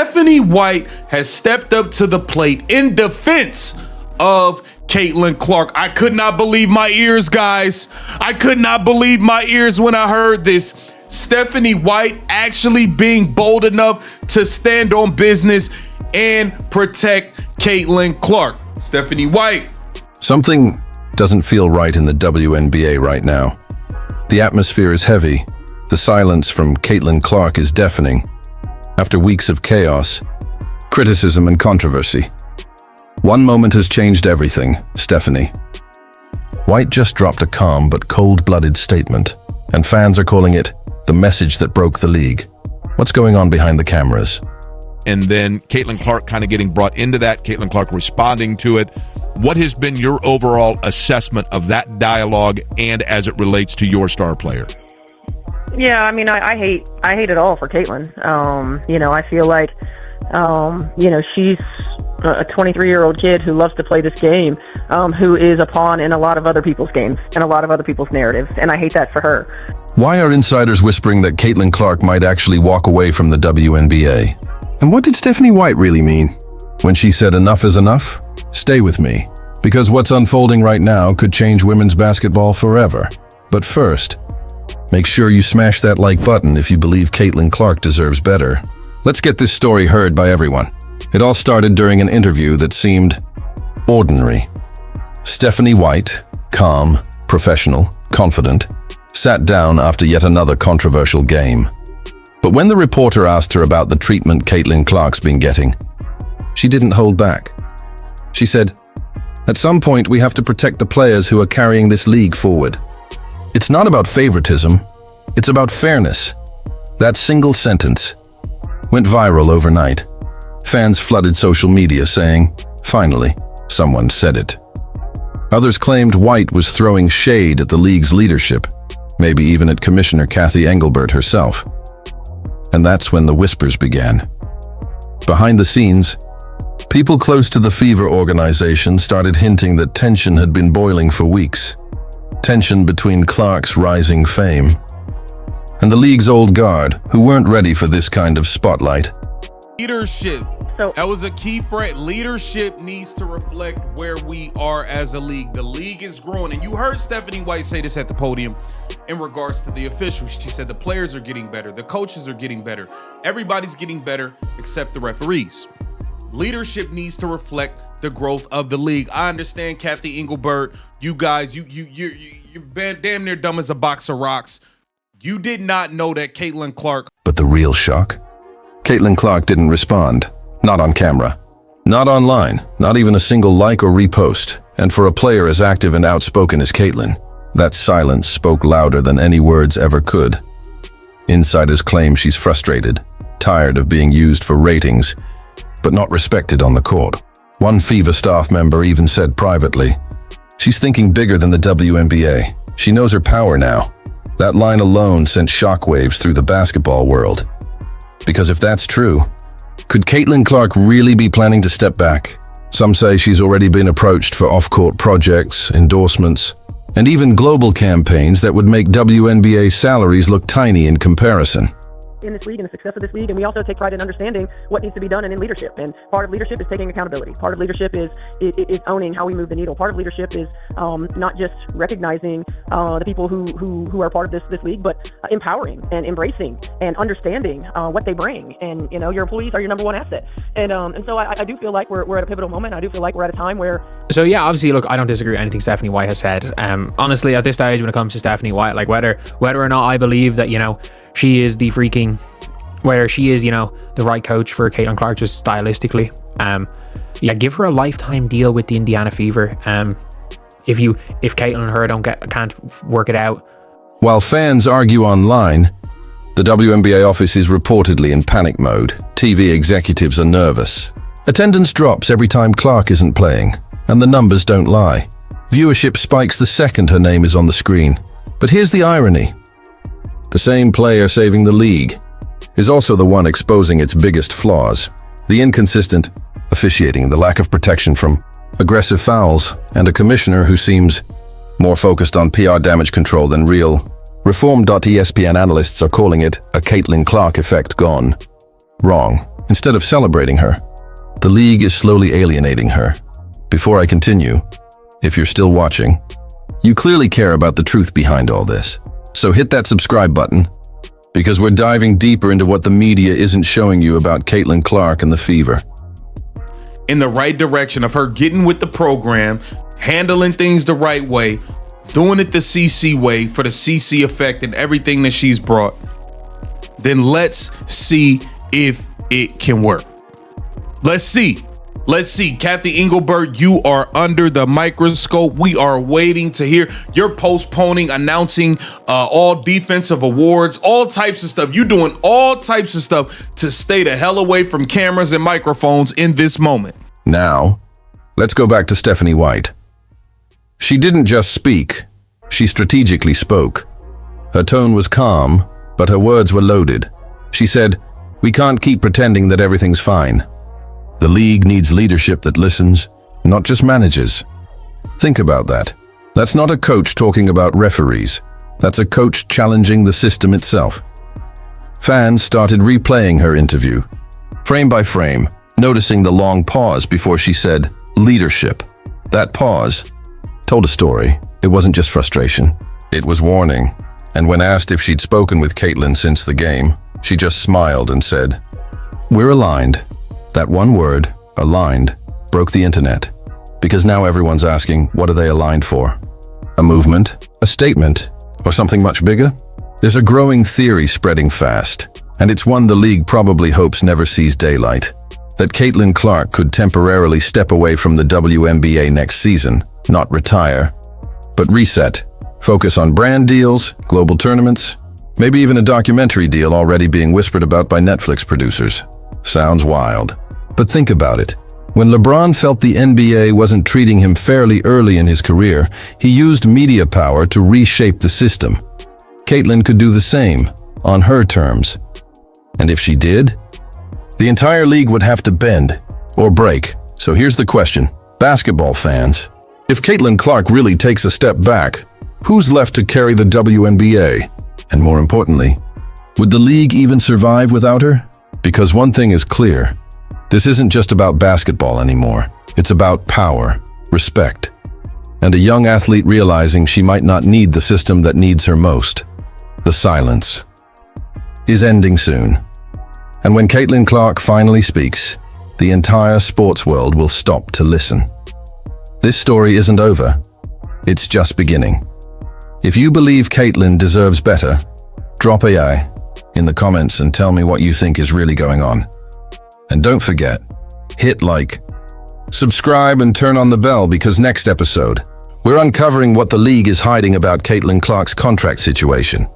Stephanie White has stepped up to the plate in defense of Caitlin Clark. I could not believe my ears, guys. I could not believe my ears when I heard this. Stephanie White actually being bold enough to stand on business and protect Caitlin Clark. Stephanie White. Something doesn't feel right in the WNBA right now. The atmosphere is heavy. The silence from Caitlin Clark is deafening. After weeks of chaos, criticism and controversy. One moment has changed everything, Stephanie. White just dropped a calm but cold-blooded statement, and fans are calling it the message that broke the league. What's going on behind the cameras? And then Caitlin Clark kind of getting brought into that, Caitlin Clark responding to it. What has been your overall assessment of that dialogue and as it relates to your star player? Yeah, I mean, I hate it all for Caitlin. I feel like, she's a 23-year-old kid who loves to play this game, who is a pawn in a lot of other people's games and a lot of other people's narratives, and I hate that for her. Why are insiders whispering that Caitlin Clark might actually walk away from the WNBA? And what did Stephanie White really mean when she said enough is enough? Stay with me, because what's unfolding right now could change women's basketball forever. But first, make sure you smash that like button if you believe Caitlin Clark deserves better. Let's get this story heard by everyone. It all started during an interview that seemed ordinary. Stephanie White, calm, professional, confident, sat down after yet another controversial game. But when the reporter asked her about the treatment Caitlin Clark's been getting, she didn't hold back. She said, "At some point we have to protect the players who are carrying this league forward. It's not about favoritism, it's about fairness." That single sentence went viral overnight. Fans flooded social media saying, "Finally, someone said it." Others claimed White was throwing shade at the league's leadership, maybe even at Commissioner Kathy Engelbert herself. And that's when the whispers began. Behind the scenes, people close to the Fever organization started hinting that tension had been boiling for weeks. Tension between Clark's rising fame and the league's old guard, who weren't ready for this kind of spotlight. Leadership. That was a key phrase. Leadership needs to reflect where we are as a league. The league is growing. And you heard Stephanie White say this at the podium in regards to the officials. She said the players are getting better. The coaches are getting better. Everybody's getting better except the referees. Leadership needs to reflect the growth of the league. I understand, Kathy Engelbert, you guys, you're damn near dumb as a box of rocks. You did not know that Caitlin Clark. But the real shock? Caitlin Clark didn't respond. Not on camera. Not online. Not even a single like or repost. And for a player as active and outspoken as Caitlin, that silence spoke louder than any words ever could. Insiders claim she's frustrated, tired of being used for ratings, but not respected on the court. One Fever staff member even said privately, "She's thinking bigger than the WNBA. She knows her power now." That line alone sent shockwaves through the basketball world. Because if that's true, could Caitlin Clark really be planning to step back? Some say she's already been approached for off-court projects, endorsements, and even global campaigns that would make WNBA salaries look tiny in comparison. In this league and the success of this league, and we also take pride in understanding what needs to be done and in leadership. And part of leadership is taking accountability. Part of leadership is owning how we move the needle. Part of leadership is not just recognizing the people who are part of this league, but empowering and embracing and understanding what they bring. And your employees are your number one asset. And so I do feel like we're at a pivotal moment. I do feel like we're at a time where. So yeah, obviously, look, I don't disagree with anything Stephanie White has said. Honestly, at this stage, when it comes to Stephanie White, like whether or not I believe that she is the freaking, whether she is, the right coach for Caitlin Clark just stylistically. Give her a lifetime deal with the Indiana Fever. If Caitlin and her can't work it out. While fans argue online, the WNBA office is reportedly in panic mode. TV executives are nervous. Attendance drops every time Clark isn't playing, and the numbers don't lie. Viewership spikes the second her name is on the screen. But here's the irony. The same player saving the league is also the one exposing its biggest flaws. The inconsistent officiating, the lack of protection from aggressive fouls, and a commissioner who seems more focused on PR damage control than real. Reform.ESPN analysts are calling it a Caitlin Clark effect gone wrong. Instead of celebrating her, the league is slowly alienating her. Before I continue, if you're still watching, you clearly care about the truth behind all this. So hit that subscribe button, because we're diving deeper into what the media isn't showing you about Caitlin Clark and the Fever. In the right direction of her getting with the program, handling things the right way, doing it the CC way for the CC effect and everything that she's brought, then let's see if it can work. Let's see. Kathy Engelbert, you are under the microscope. We are waiting to hear. You're postponing announcing all defensive awards, all types of stuff. You're doing all types of stuff to stay the hell away from cameras and microphones in this moment. Now, let's go back to Stephanie White. She didn't just speak, she strategically spoke. Her tone was calm, but her words were loaded. She said, "We can't keep pretending that everything's fine. The league needs leadership that listens, not just manages." Think about that. That's not a coach talking about referees. That's a coach challenging the system itself. Fans started replaying her interview, frame by frame, noticing the long pause before she said, "leadership." That pause told a story. It wasn't just frustration. It was warning. And when asked if she'd spoken with Caitlin since the game, she just smiled and said, "We're aligned." That one word, aligned, broke the internet. Because now everyone's asking, what are they aligned for? A movement? A statement? Or something much bigger? There's a growing theory spreading fast, and it's one the league probably hopes never sees daylight. That Caitlin Clark could temporarily step away from the WNBA next season, not retire, but reset, focus on brand deals, global tournaments, maybe even a documentary deal already being whispered about by Netflix producers. Sounds wild. But think about it. When LeBron felt the NBA wasn't treating him fairly early in his career, he used media power to reshape the system. Caitlin could do the same, on her terms. And if she did, the entire league would have to bend or break. So here's the question, basketball fans. If Caitlin Clark really takes a step back, who's left to carry the WNBA? And more importantly, would the league even survive without her? Because one thing is clear, this isn't just about basketball anymore. It's about power, respect, and a young athlete realizing she might not need the system that needs her most. The silence is ending soon. And when Caitlin Clark finally speaks, the entire sports world will stop to listen. This story isn't over. It's just beginning. If you believe Caitlin deserves better, drop AI in the comments and tell me what you think is really going on. And don't forget, hit like, subscribe and turn on the bell because next episode, we're uncovering what the league is hiding about Caitlin Clark's contract situation.